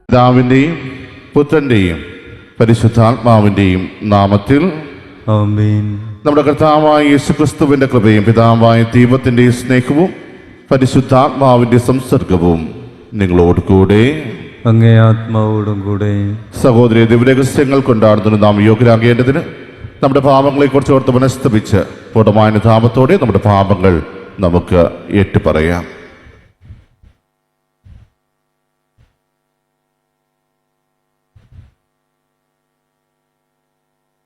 പിതാവിൻ്റെയും പുത്രൻ്റെയും പരിശുദ്ധാത്മാവിൻ്റെയും നാമത്തിൽ ആമേൻ. നമ്മുടെ കർത്താവായ യേശുക്രിസ്തുവിൻ്റെ കൃപയും പിതാവായ ദൈവത്തിൻ്റെ സ്നേഹവും പരിശുദ്ധാത്മാവിൻ്റെ സംസർഗവും നിങ്ങളോട് കൂടെ അങ്ങേ ആത്മാവോടും കൂടെ. സഹോദരി, ദിവ്യരഹസ്യങ്ങൾ കൊണ്ടാടുന്നതിന് നാം യോഗ്യരാകേണ്ടതിന് നമ്മുടെ പാപങ്ങളെക്കുറിച്ച് ഓർത്ത് മനസ്തപിച്ച് പൂർണ്ണമായ അനുതാപത്തോടെ നമ്മുടെ പാപങ്ങൾ നമുക്ക് ഏറ്റുപറയാം.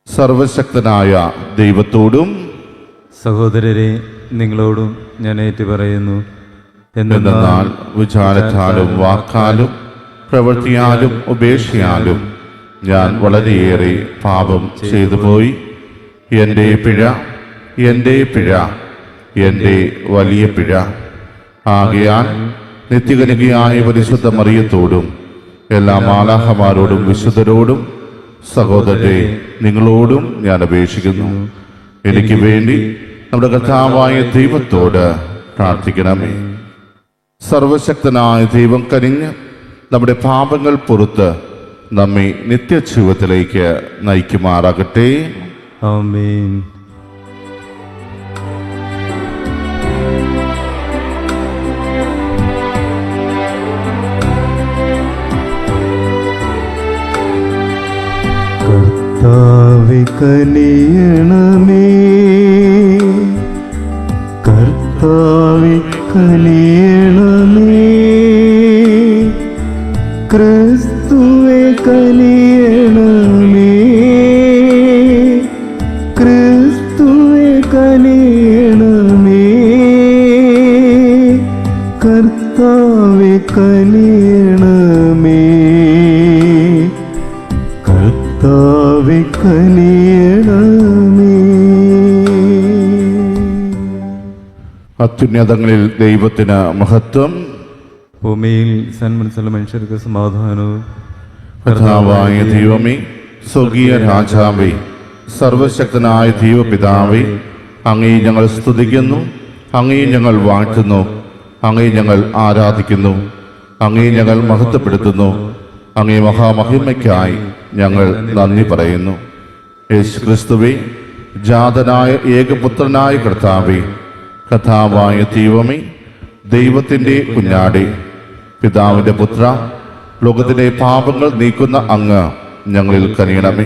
സർവശക്തനായ ദൈവത്തോടും സഹോദരരെ, നിങ്ങളോടും ഞാൻ ഏറ്റുപറയുന്നു. എന്തെന്നാൽ വിചാരത്താലും വാക്കാലും പ്രവൃത്തിയാലും ഉപേക്ഷയാലും ഞാൻ വളരെയേറെ പാപം ചെയ്തു പോയി. എൻ്റെ പിഴ, എൻ്റെ പിഴ, എൻ്റെ വലിയ പിഴ. ആകയാൽ നിത്യകനികയായ പരിശുദ്ധ മറിയത്തോടും എല്ലാ മാലാഖമാരോടും വിശുദ്ധരോടും സഹോദരരെ നിങ്ങളോടും ഞാൻ അപേക്ഷിക്കുന്നു, എനിക്ക് വേണ്ടി നമ്മുടെ കർത്താവായ ദൈവത്തോട് പ്രാർത്ഥിക്കണമേ. സർവശക്തനായ ദൈവം കനിഞ്ഞ് നമ്മുടെ പാപങ്ങൾ പുറത്ത് നമ്മെ നിത്യജീവിതത്തിലേക്ക് നയിക്കുമാറാകട്ടെ. ആമേൻ. കർത്താവേ കനിയണമേ, കർത്താവേ കനിയണമേ, ക്രിസ്തുവേ കനിയണമേ, ക്രിസ്തുവേ കനിയണമേ, കർത്താവേ കനിയണമേ, കർത്താവേ കനിയണമേ. അത്യുന്നതങ്ങളിൽ ദൈവത്തിന് മഹത്വം, ഭൂമിയിൽ സന്മനസ്സുള്ള മനുഷ്യർക്ക് സമാധാനവും. കർത്താവായ ദൈവമേ, സ്വർഗീയ രാജാവേ, സർവശക്തനായ ദൈവപിതാവേ, അങ്ങയെ ഞങ്ങൾ സ്തുതിക്കുന്നു, അങ്ങയെ ഞങ്ങൾ വാഴ്ത്തുന്നു, അങ്ങയെ ഞങ്ങൾ ആരാധിക്കുന്നു, അങ്ങയെ ഞങ്ങൾ മഹത്വപ്പെടുത്തുന്നു. അങ്ങേ മഹാമഹിമയ്ക്കായി ഞങ്ങൾ നന്ദി പറയുന്നു. യേശുക്രിസ്തുവേ, ജാതനായ ഏകപുത്രനായ കർത്താവേ, കർത്താവായ ദൈവമേ, ദൈവത്തിൻ്റെ കുഞ്ഞാടേ, പിതാവിൻ്റെ പുത്ര, ലോകത്തിലെ പാപങ്ങൾ നീക്കുന്ന അങ്ങ് ഞങ്ങളിൽ കനിയണമേ.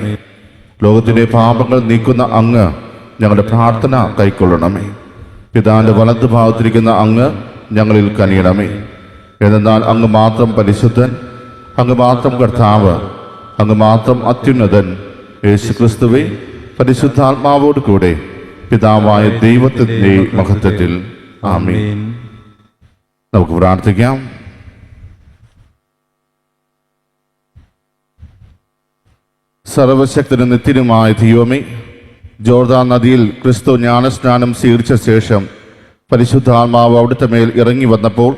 ലോകത്തിലെ പാപങ്ങൾ നീക്കുന്ന അങ്ങ് ഞങ്ങളുടെ പ്രാർത്ഥന കൈക്കൊള്ളണമേ. പിതാവിൻ്റെ വലതുഭാഗത്തിരിക്കുന്ന അങ്ങ് ഞങ്ങളിൽ കനിയണമേ. എന്നാൽ അങ്ങ് മാത്രം പരിശുദ്ധൻ, അങ്ങ് മാത്രം കർത്താവ്, അങ്ങ് മാത്രം അത്യുന്നതൻ. യേശുക്രിസ്തുവേ, പരിശുദ്ധാത്മാവോട് കൂടെ പിതാവായ ദൈവത്തിൻ്റെ മഹത്വത്തിൽ ആമേൻ. നമുക്ക് പ്രാർത്ഥിക്കാം. സർവശക്തനും നിത്യനുമായ ദൈവമേ, ജോർദാൻ നദിയിൽ ക്രിസ്തു ജ്ഞാനസ്നാനം സ്വീകരിച്ച ശേഷം പരിശുദ്ധാത്മാവ് അവിടുത്തെ മേൽ ഇറങ്ങി വന്നപ്പോൾ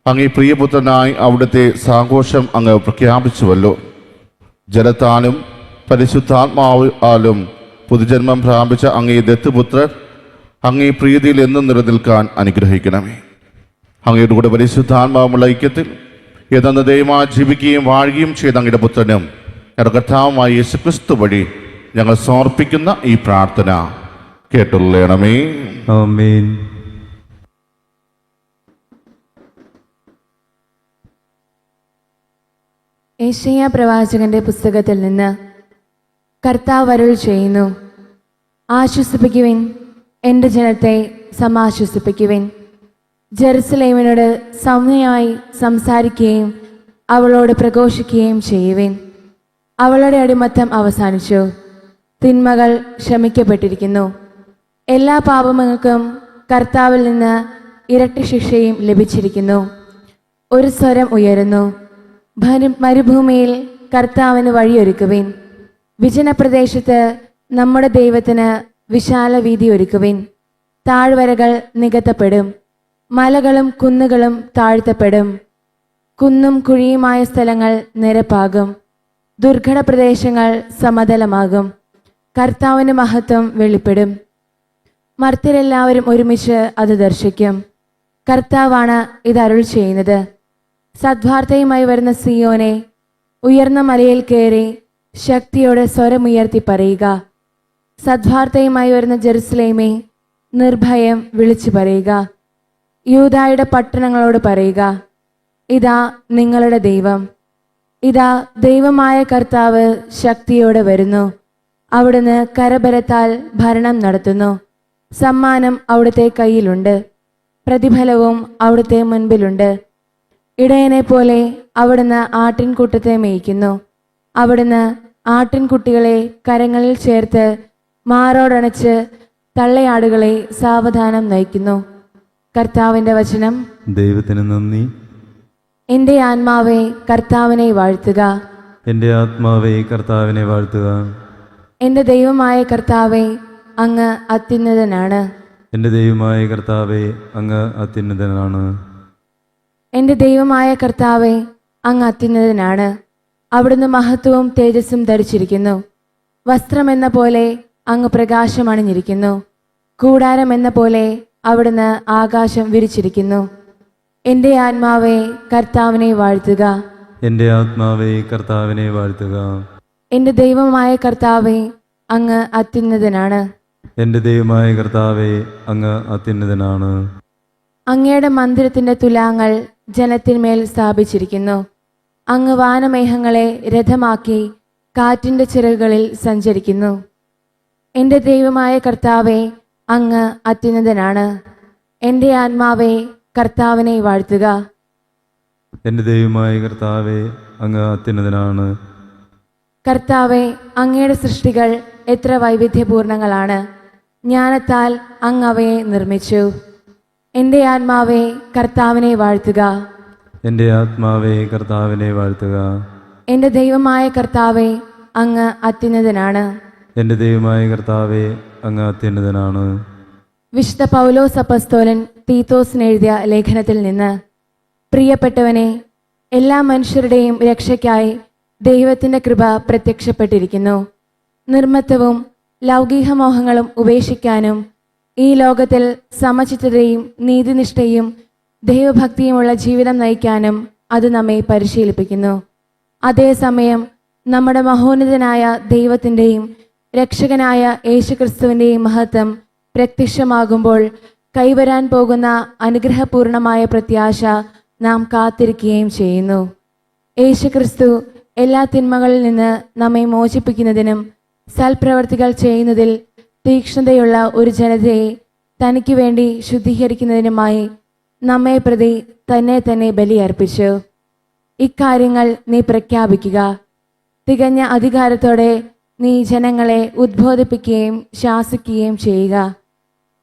അങ്ങേ പ്രിയപുത്രനായി അവിടുത്തെ സാഘോഷം അങ്ങ് പ്രഖ്യാപിച്ചുവല്ലോ. ജലത്താലും പരിശുദ്ധാത്മാവാലും പുതുജന്മം പ്രാപിച്ച അങ്ങേ ദത്തുപുത്രർ അങ്ങേ പ്രീതിയിൽ എന്നും നിലനിൽക്കാൻ അനുഗ്രഹിക്കണമേ. അങ്ങയുടെ കൂടെ പരിശുദ്ധാത്മാവുമുള്ള ഐക്യത്തിൽ എന്നേരമായി ജീവിക്കുകയും വാഴുകയും ചെയ്ത അങ്ങയുടെ പുത്രനും ഞങ്ങളുടെ കർത്താവുമായ യേശുക്രിസ്തു വഴി ഞങ്ങൾ സമർപ്പിക്കുന്ന ഈ പ്രാർത്ഥന കേട്ടുള്ളണമേ. ആമേൻ. യെശയ്യാ പ്രവാചകന്റെ പുസ്തകത്തിൽ നിന്ന് കർത്താവ് അരുൾ ചെയ്യുന്നു, ആശ്വസിപ്പിക്കുവിൻ, എൻ്റെ ജനത്തെ സമാശ്വസിപ്പിക്കുവിൻ. ജെറുസലേമിനോട് സൗമ്യമായി സംസാരിക്കുകയും അവളോട് പ്രഘോഷിക്കുകയും ചെയ്യുവിൻ. അവളുടെ അടിമത്തം അവസാനിച്ചു, തിന്മകൾ ക്ഷമിക്കപ്പെട്ടിരിക്കുന്നു. എല്ലാ പാപങ്ങൾക്കും കർത്താവിൽ നിന്ന് ഇരട്ടി ശിക്ഷയും ലഭിച്ചിരിക്കുന്നു. ഒരു സ്വരം ഉയരുന്നു, മരുഭൂമിയിൽ കർത്താവിന് വഴിയൊരുക്കുവിൻ. വിജനപ്രദേശത്ത് നമ്മുടെ ദൈവത്തിന് വിശാല വീതി ഒരുക്കുവിൻ. താഴ്വരകൾ നികത്തപ്പെടും, മലകളും കുന്നുകളും താഴ്ത്തപ്പെടും. കുന്നും കുഴിയുമായ സ്ഥലങ്ങൾ നിരപ്പാകും, ദുർഘട പ്രദേശങ്ങൾ സമതലമാകും. കർത്താവിൻ്റെ മഹത്വം വെളിപ്പെടും. മർത്യരെല്ലാവരും ഒരുമിച്ച് അത് ദർശിക്കും. കർത്താവാണ് ഇത് അരുൾ ചെയ്യുന്നത്. സദ്വാർത്തയുമായി വരുന്ന സിയോനെ, ഉയർന്ന മലയിൽ കയറി ശക്തിയോടെ സ്വരമുയർത്തി പറയുക. സദ്വാർത്തയുമായി വരുന്ന ജെറുസലേമേ, നിർഭയം വിളിച്ചു പറയുക. യൂദായുടെ പട്ടണങ്ങളോട് പറയുക, ഇതാ നിങ്ങളുടെ ദൈവം. ഇതാ ദൈവമായ കർത്താവ് ശക്തിയോടെ വരുന്നു. അവിടുന്ന് കരബലത്താൽ ഭരണം നടത്തുന്നു. സമ്മാനം അവിടുത്തെ കയ്യിലുണ്ട്, പ്രതിഫലവും അവിടുത്തെ മുൻപിലുണ്ട്. ഇടയനെ പോലെ അവിടുന്ന് ആട്ടിൻകൂട്ടത്തെ മേയ്ക്കുന്നു. അവിടുന്ന് ആട്ടിൻകുട്ടികളെ കരങ്ങളിൽ ചേർത്ത് മാറോടണച്ച് തള്ളയാടുകളെ സാവധാനം നയിക്കുന്നു. കർത്താവിന്റെ വചനം. ദൈവത്തിന് നന്ദി. എൻ്റെ ആത്മാവെ കർത്താവിനെ വാഴ്ത്തുക. എൻ്റെ ആത്മാവെ കർത്താവിനെ വാഴ്ത്തുക. എൻ്റെ ദൈവമായ കർത്താവെ, അങ്ങ് അത്യുന്നതനാണ്. എൻ്റെ ദൈവമായ കർത്താവെ, അങ്ങ് അത്യുന്നതനാണ്. എൻ്റെ ദൈവമായ കർത്താവെ, അങ്ങ് അത്യുന്നതനാണ്. അവിടുന്ന് മഹത്വവും തേജസ്സും ധരിച്ചിരിക്കുന്നു. വസ്ത്രമെന്ന പോലെ അങ്ങ് പ്രകാശമണിഞ്ഞിരിക്കുന്നു. കൂടാരം എന്ന പോലെ അവിടുന്ന് ആകാശം വിരിച്ചിരിക്കുന്നു. എൻ്റെ ആത്മാവെ കർത്താവിനെ വാഴ്ത്തുക. എൻ്റെ ആത്മാവെ കർത്താവിനെ വാഴ്ത്തുക. എൻ്റെ ദൈവമായ കർത്താവെ, അങ്ങ് അത്യുന്നതനാണ്. എൻ്റെ ദൈവമായ കർത്താവെ, അങ്ങ് അത്യുന്നതനാണ്. അങ്ങയുടെ മന്ദിരത്തിൻ്റെ തുലാങ്ങൾ ജനത്തിന്മേൽ സ്ഥാപിച്ചിരിക്കുന്നു. അങ്ങ് വാനമേഘങ്ങളെ രഥമാക്കി കാറ്റിൻ്റെ ചിറകുകളിൽ സഞ്ചരിക്കുന്നു. എൻ്റെ ദൈവമായ കർത്താവെ, അങ്ങ് അത്യുന്നതനാണ്. എൻ്റെ ആത്മാവെ കർത്താവിനെ വാഴ്ത്തുക. എൻ്റെ ദൈവമായ കർത്താവെ, അങ്ങ് അത്യുന്നതനാണ്. കർത്താവെ, അങ്ങയുടെ സൃഷ്ടികൾ എത്ര വൈവിധ്യപൂർണങ്ങളാണ്. ജ്ഞാനത്താൽ അങ്ങ് അവയെ നിർമ്മിച്ചു. എൻ്റെ ആത്മാവെ കർത്താവിനെ വാഴ്ത്തുക. എൻ്റെ ആത്മാവെ കർത്താവിനെ വാഴ്ത്തുക. എൻ്റെ ദൈവമായ കർത്താവെ, അങ്ങ് അത്യുന്നതനാണ്. എൻ്റെ ദൈവമായ കർത്താവെ, അങ്ങ് അത്യുന്നതനാണ്. വിശുദ്ധ പൗലോസ് അപ്പസ്തോലൻ തീത്തോസിന് എഴുതിയ ലേഖനത്തിൽ നിന്ന്. പ്രിയപ്പെട്ടവനെ, എല്ലാ മനുഷ്യരുടെയും രക്ഷയ്ക്കായി ദൈവത്തിൻ്റെ കൃപ പ്രത്യക്ഷപ്പെട്ടിരിക്കുന്നു. നിർമ്മത്തവും ലൗകിക മോഹങ്ങളും ഉപേക്ഷിക്കാനും ഈ ലോകത്തിൽ സമചിത്തതയും നീതിനിഷ്ഠയും ദൈവഭക്തിയുമുള്ള ജീവിതം നയിക്കാനും അത് നമ്മെ പരിശീലിപ്പിക്കുന്നു. അതേസമയം നമ്മുടെ മഹോന്നതനായ ദൈവത്തിൻ്റെയും രക്ഷകനായ യേശുക്രിസ്തുവിൻ്റെയും മഹത്വം പ്രത്യക്ഷമാകുമ്പോൾ കൈവരാൻ പോകുന്ന അനുഗ്രഹപൂർണമായ പ്രത്യാശ നാം കാത്തിരിക്കുകയും ചെയ്യുന്നു. യേശുക്രിസ്തു എല്ലാ തിന്മകളിൽ നിന്ന് നമ്മെ മോചിപ്പിക്കുന്നതിനും സൽപ്രവർത്തികൾ ചെയ്യുന്നതിൽ തീക്ഷ്ണതയുള്ള ഒരു ജനതയെ തനിക്ക് വേണ്ടി ശുദ്ധീകരിക്കുന്നതിനുമായി നമ്മെ പ്രതി തന്നെ ബലിയർപ്പിച്ചു. ഇക്കാര്യങ്ങൾ നീ പ്രഖ്യാപിക്കുക. തികഞ്ഞ അധികാരത്തോടെ നീ ജനങ്ങളെ ഉദ്ബോധിപ്പിക്കുകയും ശാസിക്കുകയും ചെയ്യുക.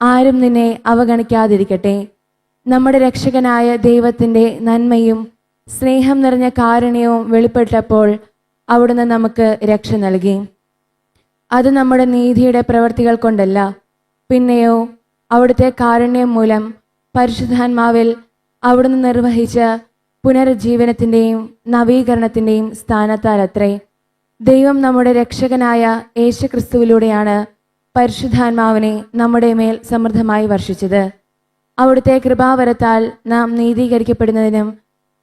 ആരും നിന്നെ അവഗണിക്കാതിരിക്കട്ടെ. നമ്മുടെ രക്ഷകനായ ദൈവത്തിൻ്റെ നന്മയും സ്നേഹം നിറഞ്ഞ കാരുണ്യവും വെളിപ്പെട്ടപ്പോൾ അവിടുന്ന് നമുക്ക് രക്ഷ നൽകി. അത് നമ്മുടെ നീതിയുടെ പ്രവൃത്തികൾ കൊണ്ടല്ല, പിന്നെയോ അവിടുത്തെ കാരുണ്യം മൂലം പരിശുദ്ധാത്മാവിൽ അവിടുന്ന് നിർവഹിച്ച പുനരുജ്ജീവനത്തിൻ്റെയും നവീകരണത്തിൻ്റെയും സ്ഥാനത്താലത്രേ. ദൈവം നമ്മുടെ രക്ഷകനായ യേശുക്രിസ്തുവിലൂടെയാണ് പരിശുദ്ധാത്മാവിനെ നമ്മുടെ മേൽ സമൃദ്ധമായി വർഷിച്ചത്. അവിടുത്തെ കൃപാവരത്താൽ നാം നീതീകരിക്കപ്പെടുന്നതിനും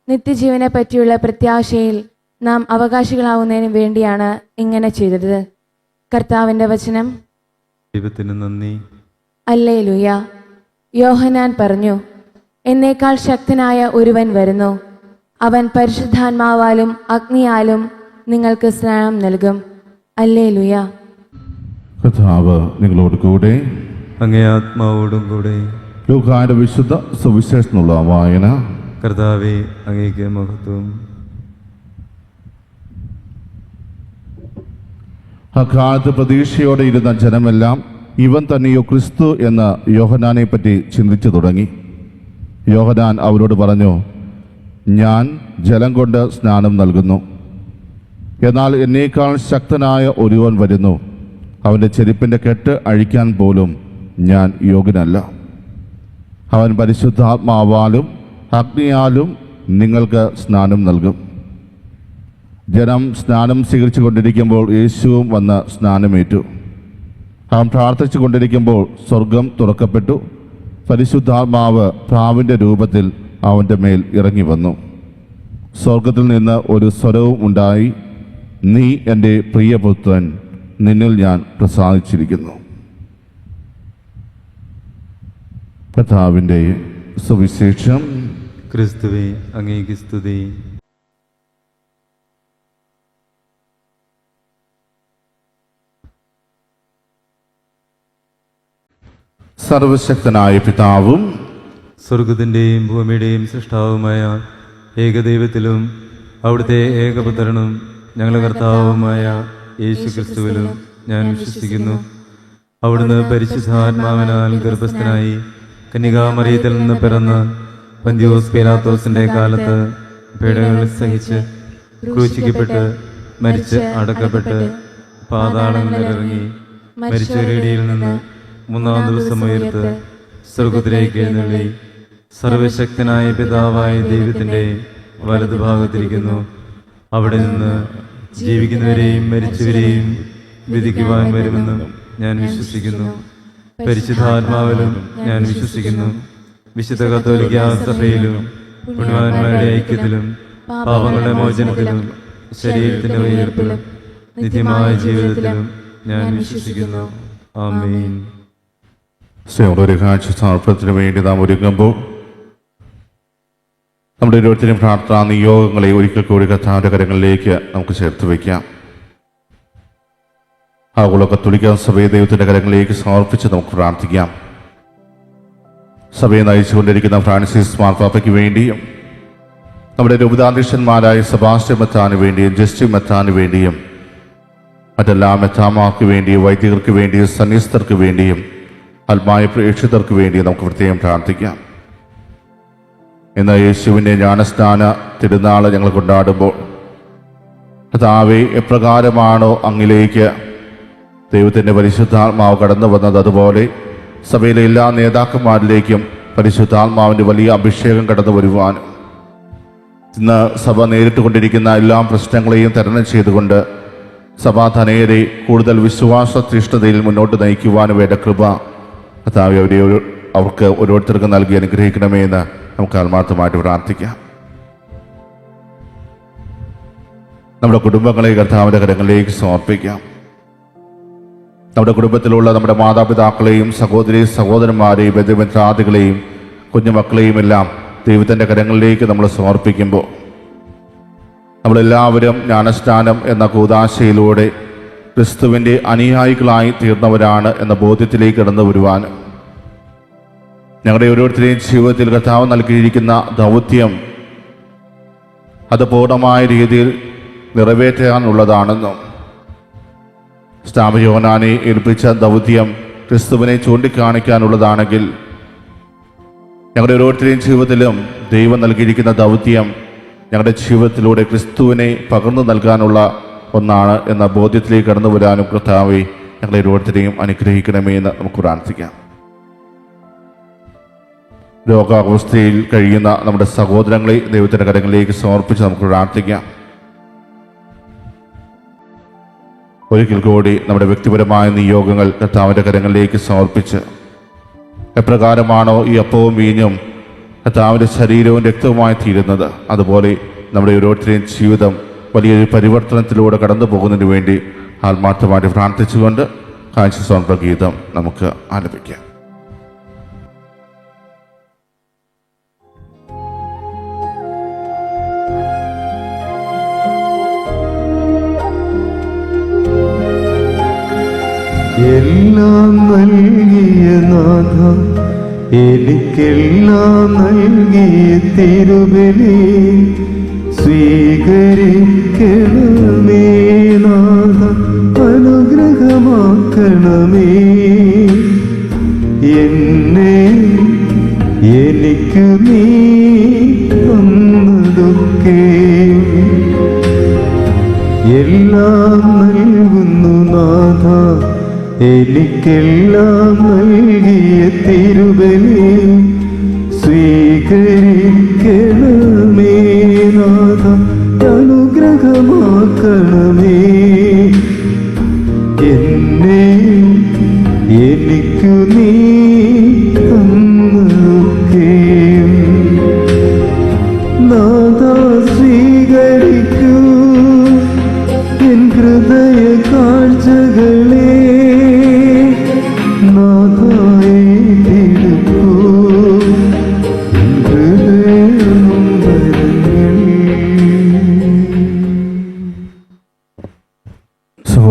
നിത്യജീവനെ പറ്റിയുള്ള പ്രത്യാശയിൽ നാം അവകാശികളാവുന്നതിനും വേണ്ടിയാണ് ഇങ്ങനെ ചെയ്തത്. കർത്താവിൻ്റെ വചനം. ദൈവത്തിന് നന്ദി. ഹല്ലേലൂയ. യോഹന്നാൻ പറഞ്ഞു, എന്നേക്കാൾ ശക്തനായ ഒരുവൻ വരുന്നു. അവൻ പരിശുദ്ധാത്മാവാലും അഗ്നിയാലും നിങ്ങൾക്ക് സ്നാനം നൽകും. ഹല്ലേലൂയ. കർത്താവ് നിങ്ങളോട് കൂടെ. അങ്ങേ ആത്മാവോടും കൂടെ. ലൂക്കായുടെ വിശുദ്ധ സുവിശേഷത്തിനുള്ള വായന. കർത്താവെ, അങ്ങേക്ക് മഹത്വം. അക്കാലത്ത് പ്രതീക്ഷയോടെ ഇരുന്ന ജനമെല്ലാം ഇവൻ തന്നെയോ ക്രിസ്തു എന്ന യോഹന്നാനെ പറ്റി ചിന്തിച്ചു തുടങ്ങി. യോഹന്നാൻ അവരോട് പറഞ്ഞു, ഞാൻ ജലം കൊണ്ട് സ്നാനം നൽകുന്നു. എന്നാൽ എന്നേക്കാൾ ശക്തനായ ഒരുവൻ വരുന്നു. അവൻ്റെ ചെരുപ്പിൻ്റെ കെട്ട് അഴിക്കാൻ പോലും ഞാൻ യോഗ്യനല്ല. അവൻ പരിശുദ്ധാത്മാവാലും അഗ്നിയാലും നിങ്ങൾക്ക് സ്നാനം നൽകും. ജനം സ്നാനം സ്വീകരിച്ചു കൊണ്ടിരിക്കുമ്പോൾ യേശുവും വന്ന് സ്നാനമേറ്റു. അവൻ പ്രാർത്ഥിച്ചു കൊണ്ടിരിക്കുമ്പോൾ സ്വർഗം തുറക്കപ്പെട്ടു. പരിശുദ്ധാത്മാവ് പ്രാവിൻ്റെ രൂപത്തിൽ അവൻ്റെ മേൽ ഇറങ്ങി വന്നു. സ്വർഗത്തിൽ നിന്ന് ഒരു സ്വരവും ഉണ്ടായി, നീ എൻ്റെ പ്രിയപുത്രൻ, നിന്നിൽ ഞാൻ പ്രസാദിച്ചിരിക്കുന്നു. കർത്താവിൻ്റെ സുവിശേഷം. ക്രിസ്തുവേ, അങ്ങേക്ക് സ്തുതി. സർവശക്തനായ പിതാവും സ്വർഗത്തിൻ്റെയും ഭൂമിയുടെയും സൃഷ്ടാവുമായ ഏകദൈവത്തിലും അവിടുത്തെ ഏകപുത്രനും ഞങ്ങളുടെ കർത്താവുമായ യേശു ക്രിസ്തുവിലും ഞാൻ വിശ്വസിക്കുന്നു. അവിടുന്ന് പരിശുദ്ധാത്മാവിനാൽ ഗർഭസ്ഥനായി കന്യകാമറിയത്തിൽ നിന്ന് പിറന്ന് പന്തിയോസ് പീലാത്തോസിന്റെ കാലത്ത് പീഡകൾ സഹിച്ച് ക്രൂശിക്കപ്പെട്ട് മരിച്ച് അടക്കപ്പെട്ട് പാതാളങ്ങളിൽ ഇറങ്ങി മരിച്ചവരുടെ നിന്ന് മൂന്നാം ദിവസം ഉയർത്ത് സ്വർഗത്തിലേക്ക് എഴുന്നള്ളി സർവശക്തനായ പിതാവായ ദൈവത്തിൻ്റെ വലതുഭാഗത്തിരിക്കുന്നു. അവിടെ നിന്ന് ജീവിക്കുന്നവരെയും മരിച്ചവരെയും വിധിക്കുവാൻ വരുമെന്നും ഞാൻ വിശ്വസിക്കുന്നു. പരിശുദ്ധാത്മാവിലും ഞാൻ വിശ്വസിക്കുന്നു. വിശുദ്ധ കത്തോലിക്കാ സഭയിലും പുണ്യവാന്മാരുടെ ഐക്യത്തിലും പാപങ്ങളുടെ മോചനത്തിലും ശരീരത്തിന്റെ ഉയർപ്പിലും നിത്യമായ ജീവിതത്തിലും ഞാൻ വിശ്വസിക്കുന്നു. ആമേൻ. ഒരു കാഴ്ച സമർപ്പണത്തിന് വേണ്ടി നാം ഒരുങ്ങുമ്പോൾ നമ്മുടെ ഓരോരുത്തരും പ്രാർത്ഥനാ നിയോഗങ്ങളെ ഒരിക്കൽ കൂടി കർത്താവിന്റെ കരങ്ങളിലേക്ക് നമുക്ക് ചേർത്ത് വയ്ക്കാം. ആഗോള കത്തോലിക്ക സഭയെ ദൈവത്തിന്റെ കരങ്ങളിലേക്ക് സമർപ്പിച്ച് നമുക്ക് പ്രാർത്ഥിക്കാം. സഭയെ നയിച്ചുകൊണ്ടിരിക്കുന്ന ഫ്രാൻസിസ് മാർപ്പാപ്പയ്ക്ക് വേണ്ടിയും നമ്മുടെ രൂപതാധ്യക്ഷന്മാരായ സെബാസ്റ്റ്യൻ മെത്രാന് വേണ്ടിയും ജസ്റ്റിൻ മെത്രാന് വേണ്ടിയും മറ്റെല്ലാ മെത്രാന്മാർക്ക് വേണ്ടിയും വൈദികർക്ക് വേണ്ടിയും സന്യസ്തർക്ക് വേണ്ടിയും ആത്മായ പ്രേക്ഷിതർക്ക് വേണ്ടി നമുക്ക് പ്രത്യേകം പ്രാർത്ഥിക്കാം. ഇന്ന് യേശുവിൻ്റെ ജ്ഞാനസ്നാന തിരുനാൾ ഞങ്ങൾ കൊണ്ടാടുമ്പോൾ കർത്താവേ, എപ്രകാരമാണോ അങ്ങിലേക്ക് ദൈവത്തിൻ്റെ പരിശുദ്ധാത്മാവ് കടന്നു വന്നത്, അതുപോലെ സഭയിലെ എല്ലാ നേതാക്കന്മാരിലേക്കും പരിശുദ്ധാത്മാവിൻ്റെ വലിയ അഭിഷേകം കടന്നു വരുവാനും ഇന്ന് സഭ നേരിട്ട് കൊണ്ടിരിക്കുന്ന എല്ലാ പ്രശ്നങ്ങളെയും തരണം ചെയ്തുകൊണ്ട് സഭാധനയരെ കൂടുതൽ വിശ്വാസതീഷ്ണതയിൽ മുന്നോട്ട് നയിക്കുവാനും വേണ്ട കൃപ കർത്താവേ അവർക്ക് ഓരോരുത്തർക്കും നൽകി അനുഗ്രഹിക്കണമേ എന്ന് നമുക്ക് ആത്മാർത്ഥമായിട്ട് പ്രാർത്ഥിക്കാം. നമ്മുടെ കുടുംബങ്ങളെ കർത്താവിൻ്റെ കരങ്ങളിലേക്ക് സമർപ്പിക്കാം. നമ്മുടെ കുടുംബത്തിലുള്ള നമ്മുടെ മാതാപിതാക്കളെയും സഹോദരി സഹോദരന്മാരെയും ബന്ധുമിത്രാദികളെയും കുഞ്ഞുമക്കളെയും എല്ലാം ദൈവത്തിൻ്റെ കരങ്ങളിലേക്ക് നമ്മൾ സമർപ്പിക്കുമ്പോൾ നമ്മളെല്ലാവരും ജ്ഞാനസ്നാനം എന്ന കൂദാശയിലൂടെ ക്രിസ്തുവിൻ്റെ അനുയായികളായി തീർന്നവരാണ് എന്ന ബോധ്യത്തിലേക്ക് കടന്നു വരുവാൻ ഞങ്ങളുടെ ഓരോരുത്തരെയും ജീവിതത്തിൽ കർത്താവ് നൽകിയിരിക്കുന്ന ദൗത്യം അത് പൂർണ്ണമായ രീതിയിൽ നിറവേറ്റാനുള്ളതാണെന്നും സ്നാപയോഹന്നാനെ ഏൽപ്പിച്ച ദൗത്യം ക്രിസ്തുവിനെ ചൂണ്ടിക്കാണിക്കാനുള്ളതാണെങ്കിൽ ഞങ്ങളുടെ ഓരോരുത്തരെയും ജീവിതത്തിലും ദൈവം നൽകിയിരിക്കുന്ന ദൗത്യം ഞങ്ങളുടെ ജീവിതത്തിലൂടെ ക്രിസ്തുവിനെ പകർന്നു നൽകാനുള്ള ഒന്നാണ് എന്ന ബോധ്യത്തിലേക്ക് കടന്നു വരാനും കർത്താവേ ഞങ്ങളെ ഓരോരുത്തരെയും അനുഗ്രഹിക്കണമേ എന്ന് നമുക്ക് പ്രാർത്ഥിക്കാം. രോഗാവസ്ഥയിൽ കഴിയുന്ന നമ്മുടെ സഹോദരങ്ങളെ ദൈവത്തിൻ്റെ കരങ്ങളിലേക്ക് സമർപ്പിച്ച് നമുക്ക് പ്രാർത്ഥിക്കാം. ഒരിക്കൽ കൂടി നമ്മുടെ വ്യക്തിപരമായ നിയോഗങ്ങൾ കർത്താവിൻ്റെ കരങ്ങളിലേക്ക് സമർപ്പിച്ച് എപ്രകാരമാണോ ഈ അപ്പവും വീഞ്ഞും കർത്താവിൻ്റെ ശരീരവും രക്തവുമായി തീരുന്നത്, അതുപോലെ നമ്മുടെ ഓരോരുത്തരെയും ജീവിതം വലിയൊരു പരിവർത്തനത്തിലൂടെ കടന്നു പോകുന്നതിന് വേണ്ടി ആത്മാർത്ഥമായിട്ട് പ്രാർത്ഥിച്ചുകൊണ്ട് കാഴ്ച സമർപ്പണ ഗീതം നമുക്ക് ആലപിക്കാം. എല്ലാം നൽകിയ നാഥ, എനിക്കെല്ലാം നൽകിയ തിരുബലി സ്വീകരിക്കണമേ നാഥ, അനുഗ്രഹമാക്കണമേ എന്നെ. എനിക്ക് നീ തന്നതൊക്കെ എല്ലാം നൽകുന്നു നാഥ, എനിക്കെല്ലാം നൽകിയ തിരുബലി സ്വീകരിക്കണമേ നാഥ, അനുഗ്രഹമാക്കണമേ എന്നെ. എനിക്കു നീ തന്നതൊക്കെ നാഥ സ്വീകരിക്കണമേ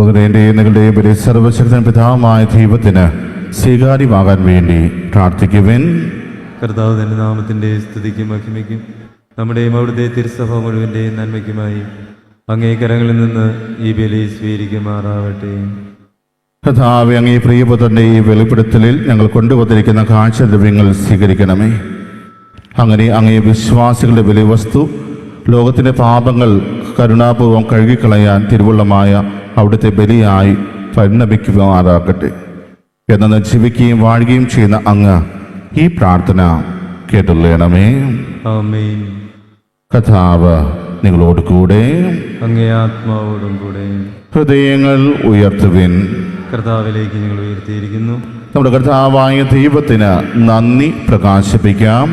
സഹോദരൻ്റെയും നിങ്ങളുടെയും പേരിൽ സർവശക്തൻ പിതാവുമായ ദൈവത്തിന് സ്വീകാര്യമാകാൻ വേണ്ടി പ്രാർത്ഥിക്കുവിൻ. കർത്താവ് തന്റെ നാമത്തിന്റെ സ്തുതിക്കും മഹിമയ്ക്കും നമ്മുടെയും അവിടുത്തെ തിരുസഭ മുഴുവൻ്റെയും നന്മയ്ക്കുമായി അങ്ങേ കരങ്ങളിൽ നിന്ന് ഈ ബലി സ്വീകരിക്കുമാറാവട്ടെ. കർത്താവേ, അങ്ങേ പ്രിയപുത്രൻ്റെ ഈ വെളിപ്പെടുത്തലിൽ ഞങ്ങൾ കൊണ്ടുവന്നിരിക്കുന്ന കാഴ്ചദ്രവ്യങ്ങൾ സ്വീകരിക്കണമേ. അങ്ങനെ അങ്ങേ വിശ്വാസികളുടെ വലിയ വസ്തു ലോകത്തിൻ്റെ പാപങ്ങൾ കരുണാപൂർവം കഴുകിക്കളയാൻ തിരുവുള്ളമായ അവിടുത്തെ ബലിയായി പരിണമിക്കുമാറാകട്ടെ. എന്നു ജീവിക്കുകയും വാഴുകയും ചെയ്യുന്ന അങ്ങ് ഈ പ്രാർത്ഥന കേട്ടുള്ളണമേ. ആമേൻ. കർത്താവ് നിങ്ങളോട് കൂടെ, അങ്ങേ ആത്മാവോടും കൂടെ. ഹൃദയങ്ങൾ ഉയർത്തുവിൻ. കർത്താവിലേക്ക് ഞങ്ങൾ ഉയർത്തിയിരിക്കുന്നു. നമ്മുടെ കർത്താവായ ദൈവത്തിന് നന്ദി പ്രകാശിപ്പിക്കാം.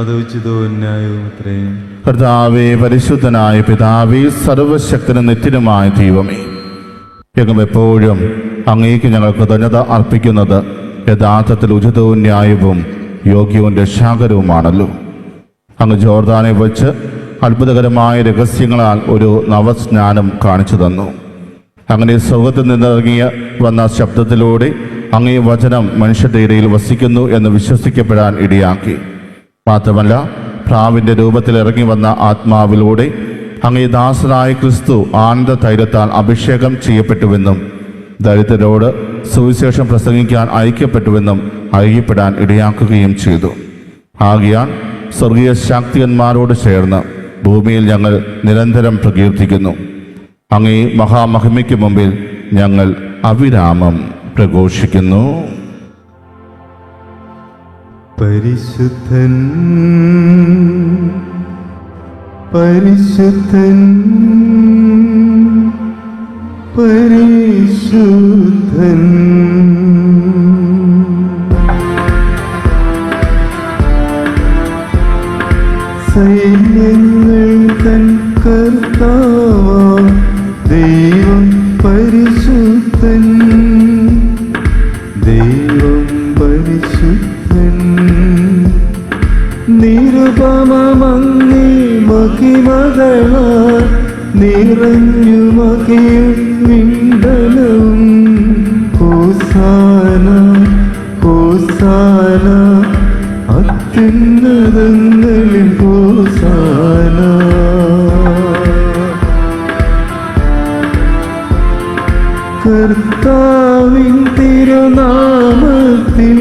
അത് ഉചിതവും ന്യായവും അത്രേ. കർത്താവേ, പരിശുദ്ധനായ പിതാവേ, സർവശക്തനും നിത്യനുമായ ദൈവമേ, എങ്ങും എപ്പോഴും അങ്ങേക്ക് ഞങ്ങൾ കൃതജ്ഞത അർപ്പിക്കുന്നത് യഥാർത്ഥത്തിൽ ഉചിതവും ന്യായവും യോഗ്യവും രക്ഷാകരവുമാണല്ലോ. അങ്ങ് ജോർദാനെ വച്ച് അത്ഭുതകരമായ രഹസ്യങ്ങളാൽ ഒരു നവസ്നാനം കാണിച്ചു തന്നു. അങ്ങനെ സ്വർഗത്തിൽ നിന്നിറങ്ങിയ വന്ന ശബ്ദത്തിലൂടെ അങ്ങേ വചനം മനുഷ്യരുടെ ഇടയിൽ വസിക്കുന്നു എന്ന് വിശ്വസിക്കപ്പെടാൻ ഇടയാക്കി. മാത്രമല്ല, പ്രാവിൻ്റെ രൂപത്തിൽ ഇറങ്ങി വന്ന ആത്മാവിലൂടെ അങ്ങേ ദാസനായ ക്രിസ്തു ആനന്ദ തൈലത്താൽ അഭിഷേകം ചെയ്യപ്പെട്ടുവെന്നും ദരിദ്രരോട് സുവിശേഷം പ്രസംഗിക്കാൻ അയക്കപ്പെട്ടുവെന്നും അറിയപ്പെടാൻ ഇടയാക്കുകയും ചെയ്തു. ആകയാൽ സ്വർഗീയ ശാക്തികന്മാരോട് ചേർന്ന് ഭൂമിയിൽ ഞങ്ങൾ നിരന്തരം പ്രകീർത്തിക്കുന്നു. അങ്ങേ മഹാമഹിമയ്ക്ക് മുമ്പിൽ ഞങ്ങൾ അവിരാമം പ്രഘോഷിക്കുന്നു. പരിശുദ്ധൻ പരിശുദ്ധൻ പരിശുദ്ധൻ. സൈന്യങ്ങൾ തൻ കർത്താവാം ദൈവം പരിശുദ്ധൻ, ദൈവം പരിശുദ്ധൻ. നിരുപമങ്ങി മഹിമകളാൽ നിറഞ്ഞു മഹിയും വിണ്ടലവും. ഹോസാന ഹോസാന അത്യുന്നതങ്ങളിൽ ഹോസാന. കർത്താവിൻ തിരുനാമത്തിൽ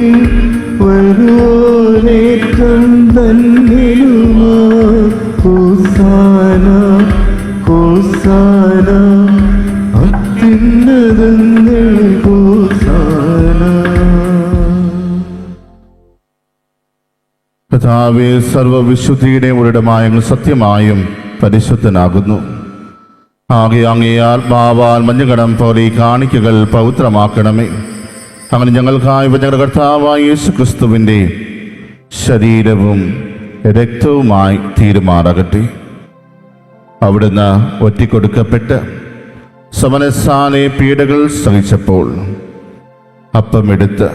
വരുവോനേറ്റം ധന്യനുമാ. ഹോസാന ഹോസാന അത്യുന്നതങ്ങളിൽ ഹോസാന. കർത്താവേ, സർവവിശുദ്ധിയുടെ ഒരിടമായ സത്യമായും പരിശുദ്ധനാകുന്നു. ആകെ അങ്ങേ ആത്മാവാൽ മഞ്ഞുകടം പോലെ ഈ കാണിക്കകൾ പവിത്രമാക്കണമേ. അങ്ങനെ ഞങ്ങൾക്കായി ഞങ്ങളുടെ കർത്താവായ യേശു ക്രിസ്തുവിൻ്റെ ശരീരവും രക്തവുമായി തീരുമാറാകട്ടെ. അവിടുന്ന് ഒറ്റിക്കൊടുക്കപ്പെട്ട് സമനസാലെ പീഡകൾ സഹിച്ചപ്പോൾ അപ്പമെടുത്ത്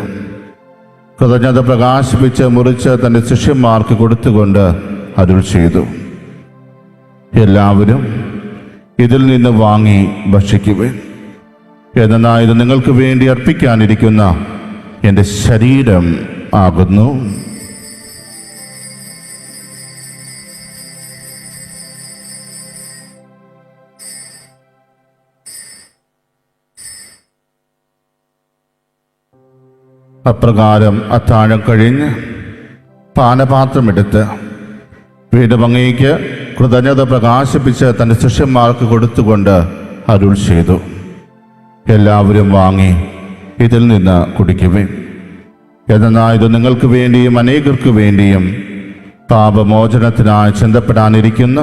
കൃതജ്ഞത പ്രകാശിപ്പിച്ച് മുറിച്ച് തൻ്റെ ശിഷ്യന്മാർക്ക് കൊടുത്തുകൊണ്ട് അരുൾ ചെയ്തു, എല്ലാവരും ഇതിൽ നിന്ന് വാങ്ങി ഭക്ഷിക്കുവിൻ. എന്നാൽ ഇത് നിങ്ങൾക്ക് വേണ്ടി അർപ്പിക്കാനിരിക്കുന്ന എൻ്റെ ശരീരം ആകുന്നു. അപ്രകാരം അത്താഴം കഴിഞ്ഞ് പാനപാത്രമെടുത്ത് വീണ്ടും അങ്ങേക്ക് കൃതജ്ഞത പ്രകാശിപ്പിച്ച് തൻ്റെ ശിഷ്യന്മാർക്ക് കൊടുത്തുകൊണ്ട് അരുൾ ചെയ്തു, എല്ലാവരും വാങ്ങി ഇതിൽ നിന്ന് കുടിക്കുവിൻ. എന്നാൽ ഇത് നിങ്ങൾക്ക് വേണ്ടിയും അനേകർക്ക് വേണ്ടിയും പാപമോചനത്തിനായി ചിന്തപ്പെടാനിരിക്കുന്ന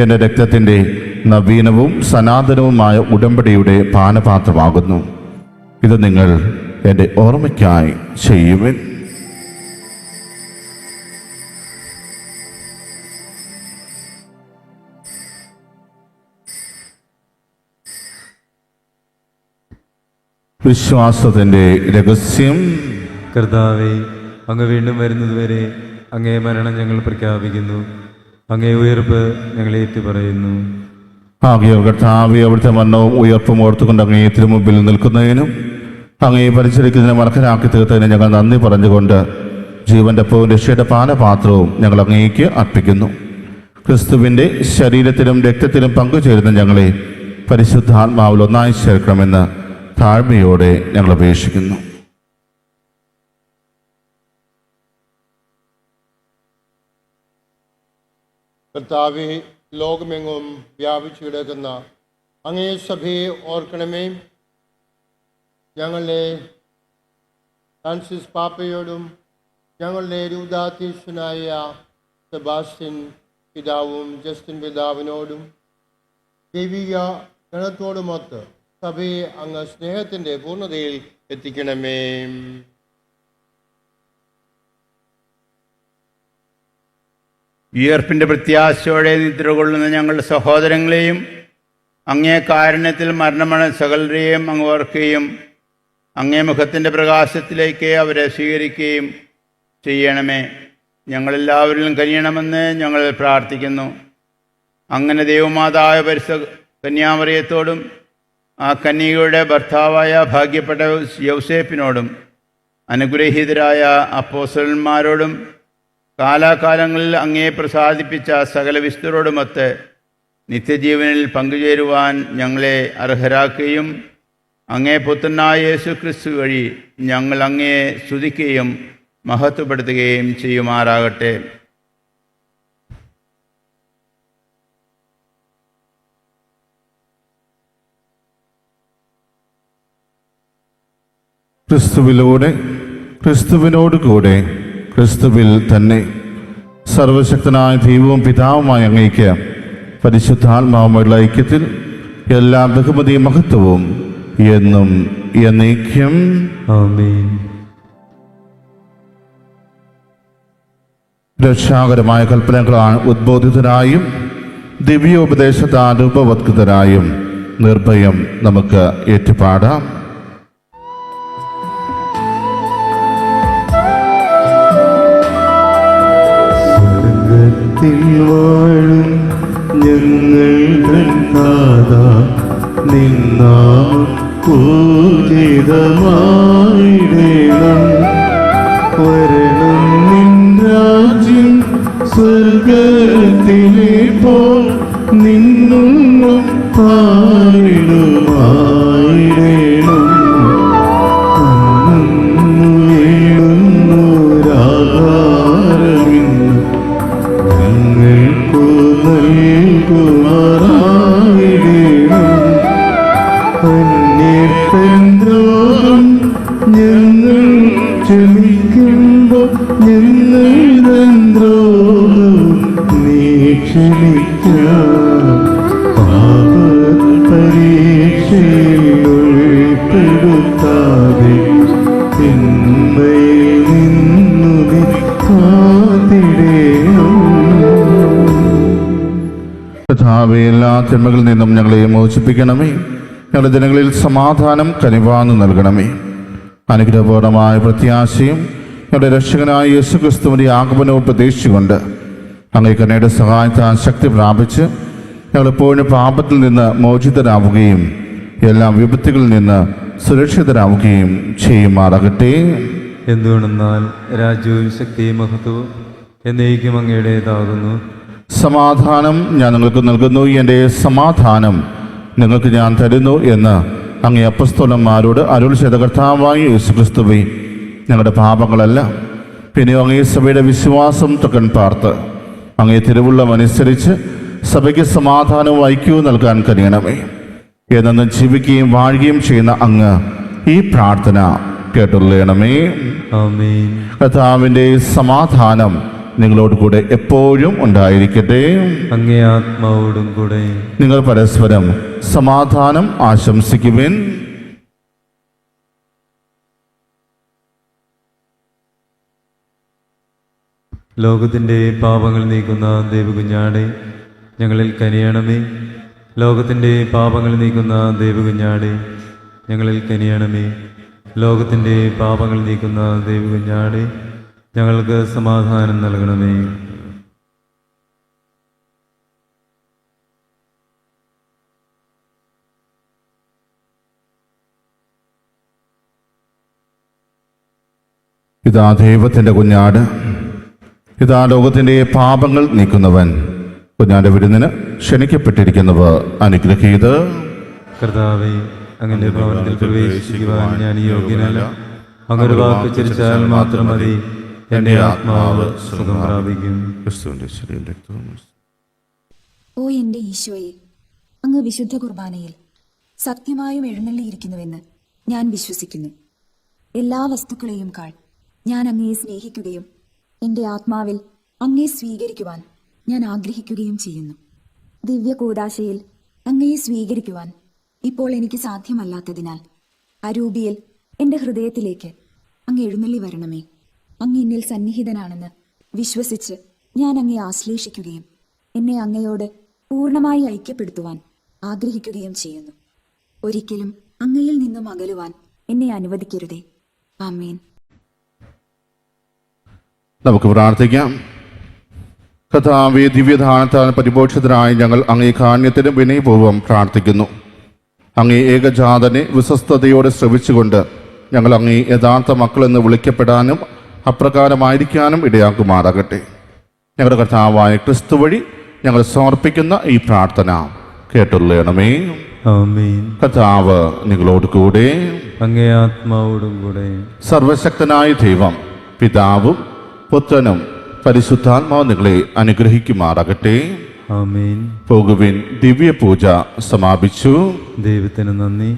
എൻ്റെ രക്തത്തിൻ്റെ നവീനവും സനാതനവുമായ ഉടമ്പടിയുടെ പാനപാത്രമാകുന്നു. ഇത് നിങ്ങൾ എൻ്റെ ഓർമ്മയ്ക്കായി ചെയ്യുവിൻ. വിശ്വാസത്തിൻ്റെ രഹസ്യം. കർത്താവേ, അങ്ങ് വീണ്ടും വരുന്നതുവരെ അങ്ങേ മരണം ഞങ്ങൾ പ്രഖ്യാപിക്കുന്നു, അങ്ങേ ഉയർപ്പ് ഞങ്ങൾ ഏറ്റുപറയുന്നു. ആകയാൽ കർത്താവേ, അവിടുത്തെ മരണവും ഉയർപ്പും ഓർത്തുകൊണ്ട് അങ്ങേ തിരുമുമ്പിൽ നിൽക്കുന്നതിനും അങ്ങേ പരിചരിക്കുന്നതിനും അർഹരാക്കി തീർത്തതിന് ഞങ്ങൾ നന്ദി പറഞ്ഞുകൊണ്ട് ജീവന്റെ അപ്പവും രക്ഷയുടെ പാനപാത്രവും ഞങ്ങൾ അങ്ങേക്ക് അർപ്പിക്കുന്നു. ക്രിസ്തുവിൻ്റെ ശരീരത്തിലും രക്തത്തിലും പങ്കുചേരുന്ന ഞങ്ങളെ പരിശുദ്ധാത്മാവിൽ ഒന്നായി ചേർക്കണമെന്ന് താഴ്മയോടെ ഞങ്ങൾ അപേക്ഷിക്കുന്നു. കർത്താവേ, ലോകമെങ്ങും വ്യാപിച്ചു കിടക്കുന്ന അങ്ങേ സഭയെ ഓർക്കണമേ. ഞങ്ങളുടെ ഫ്രാൻസിസ് പാപ്പയോടും ഞങ്ങളുടെ രൂപതാധ്യക്ഷനായ സെബാസ്റ്റ്യൻ പിതാവും ജസ്റ്റിൻ പിതാവിനോടും ദൈവിക ഗണത്തോടുമൊത്ത് സഭയെ അങ്ങ് സ്നേഹത്തിൻ്റെ പൂർണ്ണതയിൽ എത്തിക്കണമേ. ഉയർപ്പിൻ്റെ പ്രത്യാശയോടെ നിദ്ര കൊള്ളുന്ന ഞങ്ങളുടെ സഹോദരങ്ങളെയും അങ്ങേ കാരുണ്യത്തിൽ മരണമണ സകലരെയും അങ്ങ് ഓർക്കുകയും അങ്ങേ മുഖത്തിൻ്റെ പ്രകാശത്തിലേക്ക് അവരെ സ്വീകരിക്കുകയും ചെയ്യണമേ. ഞങ്ങളെല്ലാവരിലും കനിയണമെന്ന് ഞങ്ങൾ പ്രാർത്ഥിക്കുന്നു. അങ്ങനെ ദൈവമാതാവായ പരിശുദ്ധ കന്യാമറിയത്തോടും ആ കന്യകയുടെ ഭർത്താവായ ഭാഗ്യപ്പെട്ട യൗസേപ്പിനോടും അനുഗ്രഹീതരായ അപ്പോസ്തലന്മാരോടും കാലാകാലങ്ങളിൽ അങ്ങേ പ്രസാദിപ്പിച്ച സകല വിശുദ്ധരോടുമൊത്ത് നിത്യജീവനിൽ പങ്കുചേരുവാൻ ഞങ്ങളെ അർഹരാക്കുകയും അങ്ങേ പുത്രനായ യേശു ക്രിസ്തു വഴി ഞങ്ങൾ അങ്ങേ സ്തുതിക്കുകയും മഹത്വപ്പെടുത്തുകയും ചെയ്യുമാറാകട്ടെ. ക്രിസ്തുവിലൂടെ, ക്രിസ്തുവിനോട് കൂടെ, ക്രിസ്തുവിൽ തന്നെ സർവശക്തനായ ദൈവവും പിതാവുമായ അങ്ങേക്ക് പരിശുദ്ധാത്മാവുമായുള്ള ഐക്യത്തിൽ എല്ലാ ബഹുമതിയും മഹത്വവും എന്നും എന്നേക്കും ആമേൻ. രക്ഷാകരമായ കൽപ്പനകളാണ് ഉദ്ബോധിതരായും ദിവ്യോപദേശത്താൽ രൂപവത്കൃതരായും നിർഭയം നമുക്ക് ഏറ്റുപാടാം. സ്വർഗ്ഗത്തിൽ വാഴും ഞങ്ങൾ കണ്ടാതാ നിന്നാമം പൂജിതമായിടേണം. വരണം നിൻ രാജ്യം സ്വർഗ്ഗത്തിലെ പോൽ നിന്നും പാടിടുമായിടേണം. വേണുന്നൊരാഹാരമിന്ന് ഞങ്ങൾക്കു നൽകുമാറായിടേണം. അന്യദ്രോഹം ഞങ്ങൾ ക്ഷമിക്കുമ്പോൾ ഞങ്ങൾ ദ്രോഹം നീ ക്ഷമിക്കാം. പാപപരീക്ഷയിൽ ഉൾപ്പെടുത്താതെ തിന്മയിൽ നിന്നു നീ കാത്തിടേണം. കർത്താവേ, എല്ലാ തിന്മകളിൽ നിന്നും ഞങ്ങളെ മോചിപ്പിക്കണമേ. ഞങ്ങളുടെ ജനങ്ങളിൽ സമാധാനം കനിവാന്ന് നൽകണമേ. അനുഗ്രഹപൂർണമായ പ്രത്യാശയും ഞങ്ങളുടെ രക്ഷകനായ യേശു ക്രിസ്തുവിൻ്റെ ആഗമനവും പ്രതീക്ഷിച്ചുകൊണ്ട് അങ്ങേ കരുണയുടെ സഹായത്താൽ ശക്തി പ്രാപിച്ച് ഞങ്ങളെപ്പോഴും പാപത്തിൽ നിന്ന് മോചിതരാവുകയും എല്ലാ വിപത്തുകളിൽ നിന്ന് സുരക്ഷിതരാവുകയും ചെയ്യുമാറാകട്ടെ. എന്തുകൊണ്ടെന്നാൽ രാജ്യവും ശക്തിയും മഹത്വവും എന്നേക്കും അങ്ങയുടേതാകുന്നു. സമാധാനം ഞാൻ നിങ്ങൾക്ക് നൽകുന്നു, എൻ്റെ സമാധാനം നിങ്ങൾക്ക് ഞാൻ തരുന്നു എന്ന് അങ്ങേ അപ്പസ്തോലന്മാരോട് അരുൾ ചെയ്ത കർത്താവായ യേശുക്രിസ്തുവേ, ഞങ്ങളുടെ പാപങ്ങളല്ല പിന്നെ അങ്ങേ സഭയുടെ വിശ്വാസം തൊക്കൻ പാർത്ത് അങ്ങേ തിരുവുള്ളമനുസരിച്ച് സഭയ്ക്ക് സമാധാനവും ഐക്യവും നൽകാൻ കഴിയണമേ. എന്നു ജീവിക്കുകയും വാഴുകയും ചെയ്യുന്ന അങ്ങ് ഈ പ്രാർത്ഥന കേട്ടുള്ളണമേ. ആമേൻ. കർത്താവിൻ്റെ സമാധാനം നിങ്ങളോട് കൂടെ എപ്പോഴും ഉണ്ടായിരിക്കട്ടെ. അങ്ങേ ആത്മാവോടും കൂടെ. നിങ്ങൾ പരസ്പരം സമാധാനം ആശംസിക്കുവിൻ. ലോകത്തിൻ്റെ പാപങ്ങൾ നീക്കുന്ന ദൈവകുഞ്ഞാടെ ഞങ്ങളിൽ കനിയണമേ. ലോകത്തിൻ്റെ പാപങ്ങൾ നീക്കുന്ന ദൈവകുഞ്ഞാടെ ഞങ്ങളിൽ കനിയണമേ. ലോകത്തിൻ്റെ പാപങ്ങൾ നീക്കുന്ന ദൈവകുഞ്ഞാടെ ഞങ്ങൾക്ക് സമാധാനം നൽകണമേ. 「ഇതാ ദൈവത്തിൻ്റെ കുഞ്ഞാട്, ഇതാ ലോകത്തിൻ്റെ പാപങ്ങൾ നീക്കുന്നവൻ. കുഞ്ഞാന്റെ വിരുന്നിന് ക്ഷണിക്കപ്പെട്ടിരിക്കുന്നവർ അനുഗ്രഹീത്. കർത്താവേ, അങ്ങയുടെ ഭവനത്തിൽ പ്രവേശിക്കുവാൻ ഞാൻ യോഗ്യനല്ല. അങ്ങൊരു വാക്ക് ചരിച്ചാൽ മാത്രം മതി, എൻ്റെ ആത്മാവ് സുഖം പ്രാപിക്കും. ക്രിസ്തുവിന്റെ ശരീരവും രക്തവും. ഓ എൻ്റെ ഈശോയെ, അങ്ങ് വിശുദ്ധ കുർബാനയിൽ സത്യമായും എഴുന്നള്ളിയിരിക്കുന്നുവെന്ന് ഞാൻ വിശ്വസിക്കുന്നു. എല്ലാ വസ്തുക്കളെയും കാൾ ഞാൻ അങ്ങയെ സ്നേഹിക്കുകയും എൻ്റെ ആത്മാവിൽ അങ്ങയെ സ്വീകരിക്കുവാൻ ഞാൻ ആഗ്രഹിക്കുകയും ചെയ്യുന്നു. ദിവ്യ കൂദാശയിൽ അങ്ങയെ സ്വീകരിക്കുവാൻ ഇപ്പോൾ എനിക്ക് സാധ്യമല്ലാത്തതിനാൽ അരൂപിയിൽ എൻ്റെ ഹൃദയത്തിലേക്ക് അങ്ങ് എഴുന്നള്ളി വരണമേ. അങ്ങ് എന്നിൽ സന്നിഹിതനാണെന്ന് വിശ്വസിച്ച് ഞാൻ അങ്ങയെ ആശ്ലേഷിക്കുകയും എന്നെ അങ്ങയോട് പൂർണ്ണമായി ഐക്യപ്പെടുത്തുവാൻ ആഗ്രഹിക്കുകയും ചെയ്യുന്നു. ഒരിക്കലും അങ്ങയിൽ നിന്നും അകലുവാൻ എന്നെ അനുവദിക്കരുതേ. ആമേൻ. നമുക്ക് പ്രാർത്ഥിക്കാം. കർത്താവേ, ദിവ്യദാനത്താൽ പരിപോഷിതരായി ഞങ്ങൾ അങ്ങേ കാരുണ്യത്തിന് വിനയപൂർവ്വം പ്രാർത്ഥിക്കുന്നു. അങ്ങേ ഏകജാതനെ വിശ്വസ്തയോടെ ശ്രവിച്ചുകൊണ്ട് ഞങ്ങൾ അങ്ങേ യഥാർത്ഥ മക്കളെന്ന് വിളിക്കപ്പെടാനും അപ്രകാരമായിരിക്കാനും ഇടയാക്കുമാറാകട്ടെ. ഞങ്ങളുടെ കർത്താവായ ക്രിസ്തു വഴി ഞങ്ങൾ സമർപ്പിക്കുന്ന ഈ പ്രാർത്ഥന കേട്ടുള്ളണമേ. ആമേൻ. കർത്താവ് നിങ്ങളോട് കൂടെ. അങ്ങേ ആത്മാവോടും കൂടെ. സർവശക്തനായ ദൈവം പിതാവും പുത്രനും പരിശുദ്ധാത്മാവ് നിങ്ങളെ അനുഗ്രഹിക്കുമാറാകട്ടെ. ആമേൻ. പോകുവിൻ. ദിവ്യ പൂജ സമാപിച്ചു. ദൈവത്തിന് നന്ദി.